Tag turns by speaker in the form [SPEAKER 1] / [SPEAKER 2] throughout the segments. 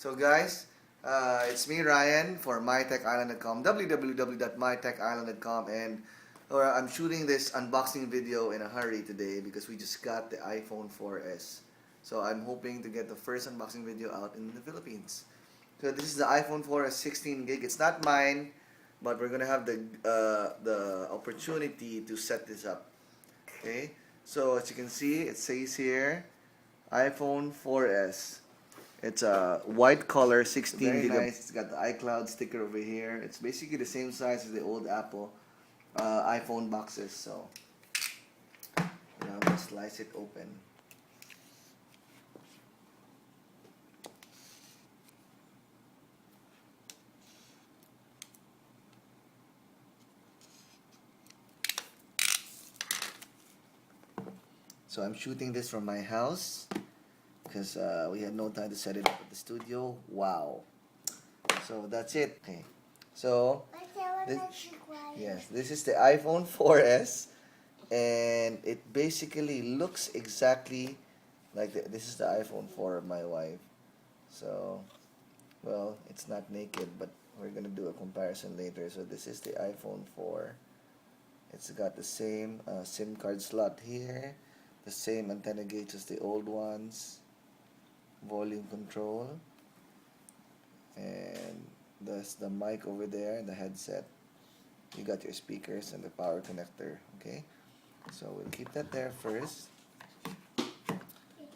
[SPEAKER 1] So guys, it's me Ryan for mytechisland.com, www.mytechisland.com, and I'm shooting this unboxing video in a hurry today because we just got the iPhone 4S. So I'm hoping to get the first unboxing video out in the Philippines. So this is the iPhone 4S 16 gig. It's not mine, but we're gonna have the opportunity to set this up. Okay. So as you can see, it says here, iPhone 4S. It's a white color, 16
[SPEAKER 2] Very
[SPEAKER 1] gigabytes.
[SPEAKER 2] nice.
[SPEAKER 1] It's got the iCloud sticker over here. It's basically the same size as the old Apple iPhone boxes. So now let's slice it open. So I'm shooting this from my house because we had no time to set it up at the studio. Wow. So that's it. Okay. So this, yes, this is the iPhone 4S, and it basically looks exactly like this is the iPhone 4 of my wife. So, well, it's not naked, but we're gonna do a comparison later. So this is the iPhone 4. It's got the same SIM card slot here, the same antenna gauge as the old ones, volume control, and there's the mic over there, the headset. You got your speakers and the power connector. Okay, so we'll keep that there first.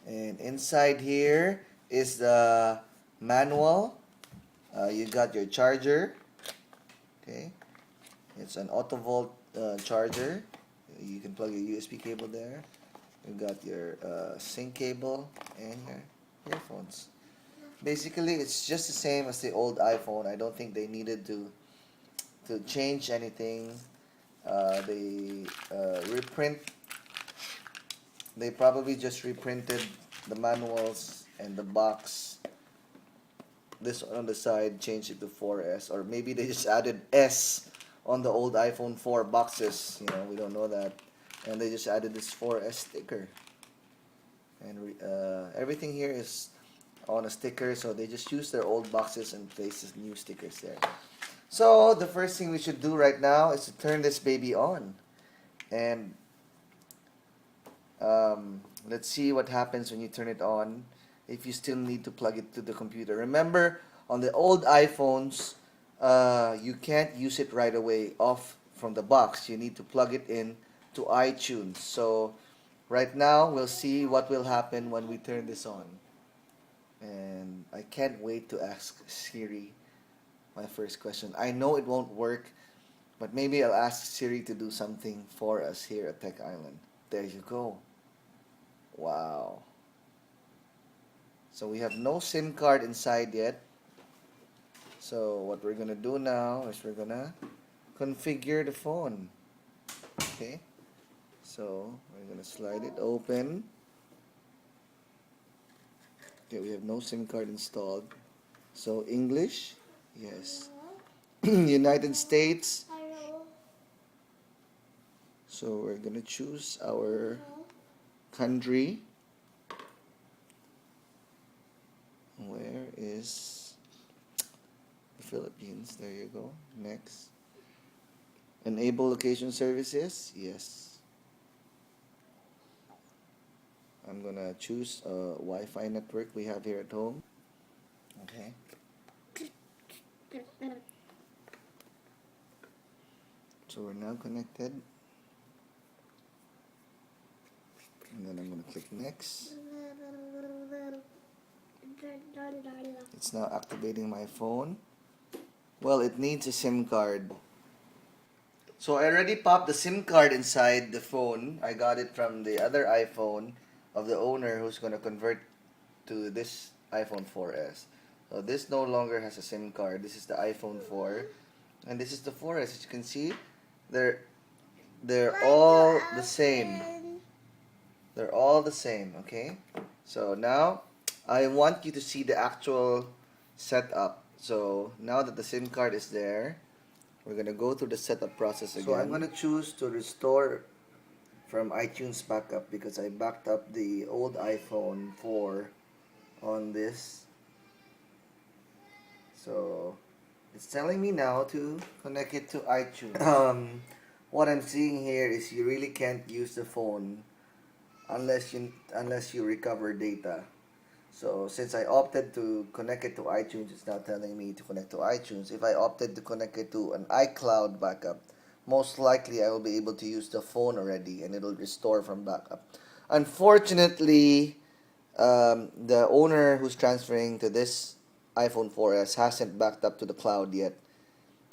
[SPEAKER 1] And inside here is the manual. You got your charger. Okay, it's an auto volt charger. You can plug your USB cable there. You got your sync cable and your earphones. Basically, it's just the same as the old iPhone. I don't think they needed to change anything. They reprint. They probably just reprinted the manuals and the box. This on the side, changed it to 4S, or maybe they just added S on the old iPhone 4 boxes. You know, we don't know that, and they just added this 4S sticker. And everything here is on a sticker, so they just use their old boxes and place this new stickers there. So the first thing we should do right now is to turn this baby on, and let's see what happens when you turn it on. If you still need to plug it to the computer, remember on the old iPhones, you can't use it right away off from the box. You need to plug it in to iTunes. So right now we'll see what will happen when we turn this on. And I can't wait to ask Siri my first question. I know it won't work, but maybe I'll ask Siri to do something for us here at Tech Island. There you go. Wow. So we have no SIM card inside yet. So what we're gonna do now is we're gonna configure the phone. Okay. So we're gonna slide it open. Okay, we have no SIM card installed. So English, yes. United States. So we're gonna choose our country. Where is the Philippines? There you go. Next. Enable location services. Yes. I'm gonna choose a Wi-Fi network we have here at home. Okay. So we're now connected. And then I'm gonna click next. It's now activating my phone. Well, it needs a SIM card. So I already popped the SIM card inside the phone. I got it from the other iPhone of the owner who's going to convert to this iPhone 4S. So this no longer has a SIM card. This is the iPhone 4. And this is the 4S. As you can see, they're all the same. They're all the same, okay? So now I want you to see the actual setup. So now that the SIM card is there, we're gonna go through the setup process again. So I'm gonna choose to restore from iTunes backup because I backed up the old iPhone 4 on this So it's telling me now to connect it to iTunes. What I'm seeing here is you really can't use the phone unless you recover data. So since I opted to connect it to iTunes, it's now telling me to connect to iTunes. If I opted to connect it to an iCloud backup, most likely I will be able to use the phone already and it'll restore from backup. Unfortunately, the owner who's transferring to this iPhone 4S hasn't backed up to the cloud yet,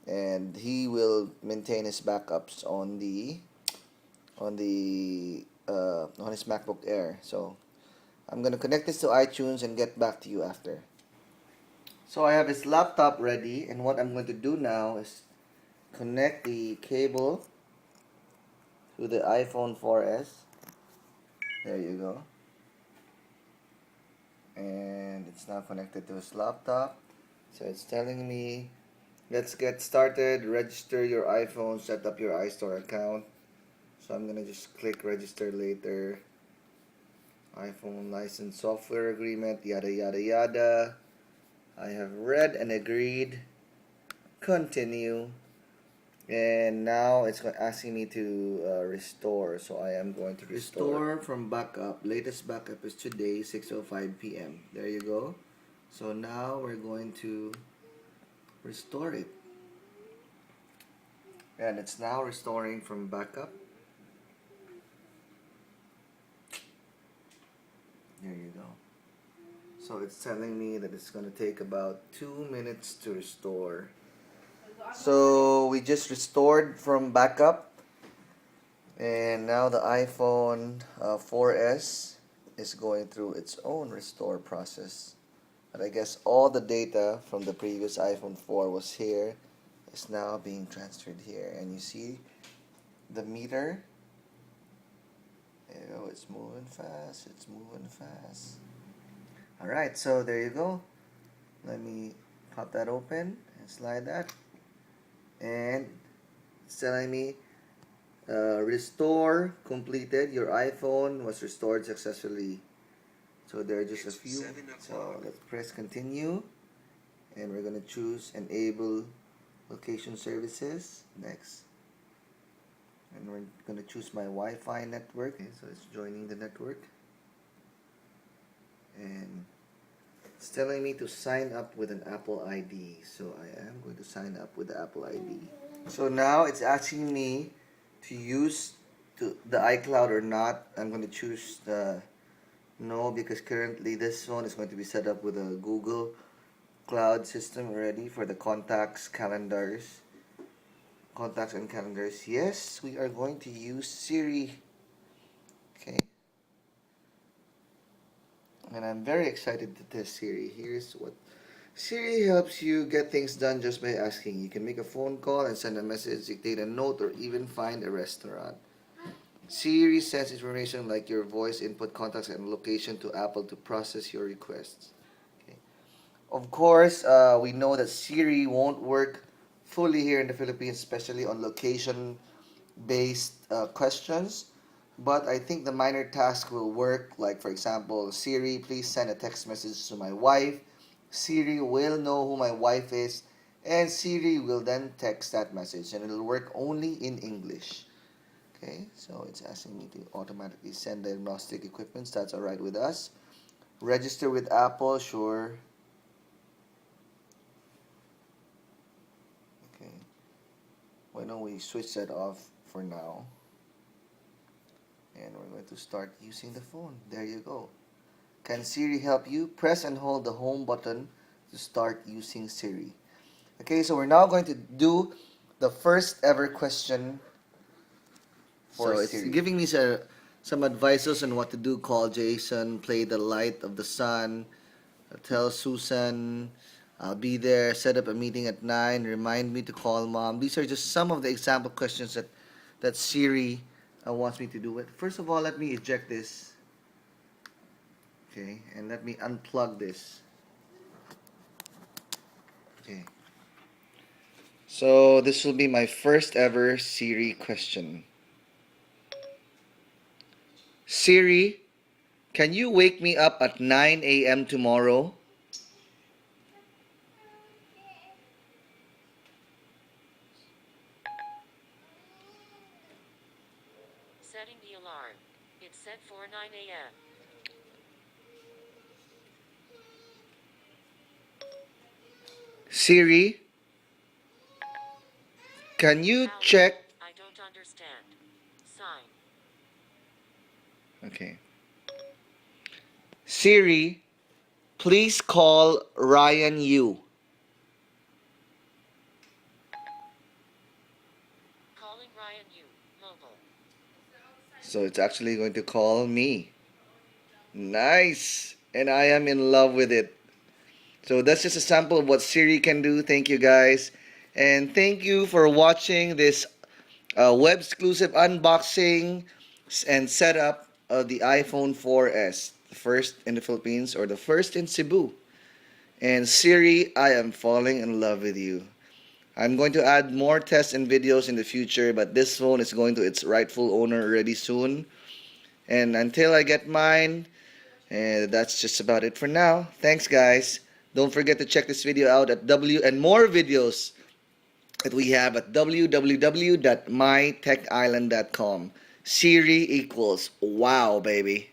[SPEAKER 1] and he will maintain his backups on his MacBook Air. So I'm gonna connect this to iTunes and get back to you after. So I have his laptop ready, and what I'm going to do now is connect the cable to the iPhone 4S. There you go. And it's now connected to his laptop. So it's telling me, let's get started, register your iPhone, set up your iStore account. So I'm gonna just click register later. iPhone license software agreement, yada yada yada. I have read and agreed. Continue. And now it's asking me to restore. So I am going to restore from backup. Latest backup is today, 6:05 p.m. There you go. So now we're going to restore it. And it's now restoring from backup. There you go. So it's telling me that it's going to take about 2 minutes to restore. So we just restored from backup, and now the iPhone 4S is going through its own restore process. But I guess all the data from the previous iPhone 4 was here, is now being transferred here. And you see the meter. There you go, it's moving fast, it's moving fast. Alright, so there you go. Let me pop that open and slide that. And it's telling me restore completed. Your iPhone was restored successfully. So there are just a few. So let's press continue. And we're going to choose enable location services. Next. And we're going to choose my Wi-Fi network. Okay, so it's joining the network. And it's telling me to sign up with an Apple ID. So I am going to sign up with the Apple ID. So now it's asking me to use the iCloud or not. I'm going to choose the no, because currently this phone is going to be set up with a Google Cloud system already for the contacts, calendars. Contacts and calendars. Yes, we are going to use Siri. Okay. And I'm very excited to test Siri. Here's what Siri helps you get things done just by asking. You can make a phone call and send a message, dictate a note, or even find a restaurant. Siri sends information like your voice input, contacts, and location to Apple to process your requests. Okay. Of course, we know that Siri won't work fully here in the Philippines, especially on location-based questions. But I think the minor task will work. Like, for example, Siri, please send a text message to my wife. Siri will know who my wife is, and Siri will then text that message, and it'll work only in English. Okay, so it's asking me to automatically send diagnostic equipment. That's alright with us. Register with Apple, sure. Okay, why don't we switch that off for now? And we're going to start using the phone. There you go. Can Siri help you? Press and hold the home button to start using Siri. Okay, so we're now going to do the first ever question for Siri. It's giving me some advices on what to do. Call Jason, play the light of the sun, tell Susan, I'll be there, set up a meeting at 9, remind me to call mom. These are just some of the example questions that Siri wants me to do. It. First of all, let me eject this. Okay, and let me unplug this. Okay. So this will be my first ever Siri question. Siri, can you wake me up at 9 a.m. tomorrow?
[SPEAKER 2] set for 9 a.m.
[SPEAKER 1] Siri, can you
[SPEAKER 2] How?
[SPEAKER 1] check?
[SPEAKER 2] I don't understand. Sign.
[SPEAKER 1] Okay. Siri, please call Ryan Yu.
[SPEAKER 2] Calling Ryan Yu. Mobile.
[SPEAKER 1] So it's actually going to call me. Nice. And I am in love with it. So that's just a sample of what Siri can do. Thank you guys. And thank you for watching this web exclusive unboxing and setup of the iPhone 4S, the first in the Philippines or the first in Cebu. And Siri, I am falling in love with you. I'm going to add more tests and videos in the future, but this phone is going to its rightful owner already soon. And until I get mine, that's just about it for now. Thanks, guys. Don't forget to check this video out at and more videos that we have at www.mytechisland.com. Siri equals wow, baby.